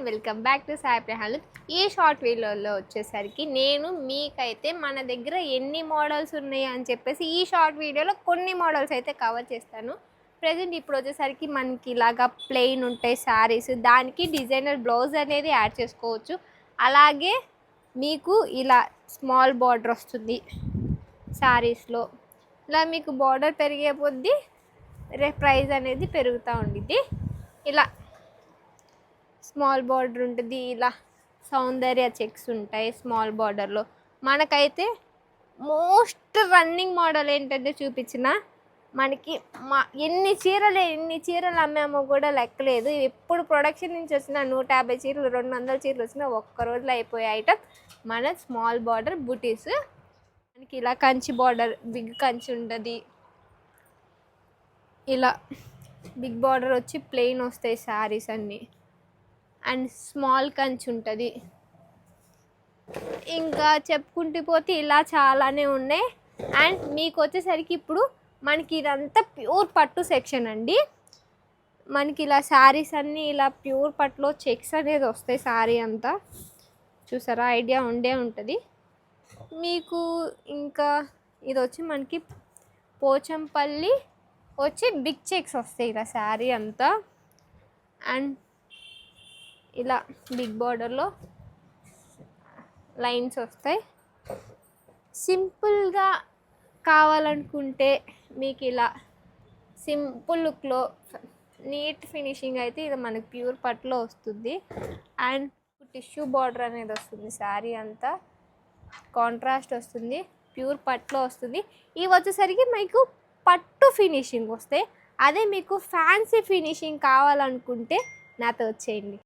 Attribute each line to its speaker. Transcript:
Speaker 1: And welcome back to Sai ప్రహాలు. ఈ short వీడియోలో వచ్చేసరికి నేను మీకైతే మన దగ్గర ఎన్ని మోడల్స్ ఉన్నాయి అని చెప్పేసి ఈ షార్ట్ వీడియోలో కొన్ని మోడల్స్ అయితే కవర్ చేస్తాను. ప్రజెంట్ ఇప్పుడు వచ్చేసరికి మనకి ఇలాగా ప్లెయిన్ ఉంటాయి శారీస్, దానికి డిజైనర్ బ్లౌజ్ అనేది యాడ్ చేసుకోవచ్చు. అలాగే మీకు ఇలా స్మాల్ బార్డర్ వస్తుంది శారీస్లో. ఇలా మీకు బార్డర్ పెరిగే కొద్దీ ప్రైస్ అనేది పెరుగుతూ ఉండిద్ది. ఇలా స్మాల్ బార్డర్ ఉంటుంది, ఇలా సౌందర్య చెక్స్ ఉంటాయి స్మాల్ బార్డర్లో. మనకైతే మోస్ట్ రన్నింగ్ మోడల్ ఏంటంటే చూపించిన మనకి ఎన్ని చీరలు అమ్మామో కూడా లెక్కలేదు. ఎప్పుడు ప్రొడక్షన్ నుంచి వచ్చిన 150 చీరలు 200 చీరలు వచ్చినా ఒక్క రోజులో అయిపోయే ఐటమ్ మన స్మాల్ బార్డర్ బుటీస్. మనకి ఇలా కంచి బార్డర్, బిగ్ కంచి ఉంటుంది. ఇలా బిగ్ బార్డర్ వచ్చి ప్లెయిన్ వస్తాయి శారీస్ అన్నీ, అండ్ స్మాల్ కంచి ఉంటుంది. ఇంకా చెప్పుకుంటూ పోతే ఇలా చాలానే ఉన్నాయి. అండ్ మీకు వచ్చేసరికి ఇప్పుడు మనకి ఇదంతా ప్యూర్ పట్టు సెక్షన్ అండి. మనకి ఇలా శారీస్ అన్నీ ఇలా ప్యూర్ పట్టులో చెక్స్ అనేది వస్తాయి. శారీ అంతా చూసారా, ఐడియా ఉండే ఉంటుంది మీకు. ఇంకా ఇది వచ్చి మనకి పోచంపల్లి వచ్చి బిగ్ చెక్స్ వస్తాయి ఇలా శారీ అంతా. అండ్ ఇలా బిగ్ బార్డర్లో లైన్స్ వస్తాయి. సింపుల్గా కావాలనుకుంటే మీకు ఇలా సింపుల్ లుక్లో నీట్ ఫినిషింగ్ అయితే ఇది మనకి ప్యూర్ పట్టులో వస్తుంది. అండ్ టిష్యూ బార్డర్ అనేది వస్తుంది, శారీ అంతా కాంట్రాస్ట్ వస్తుంది, ప్యూర్ పట్టులో వస్తుంది. ఇవి వచ్చేసరికి మీకు పట్టు ఫినిషింగ్ వస్తాయి. అదే మీకు ఫ్యాన్సీ ఫినిషింగ్ కావాలనుకుంటే నాతో వచ్చేయండి.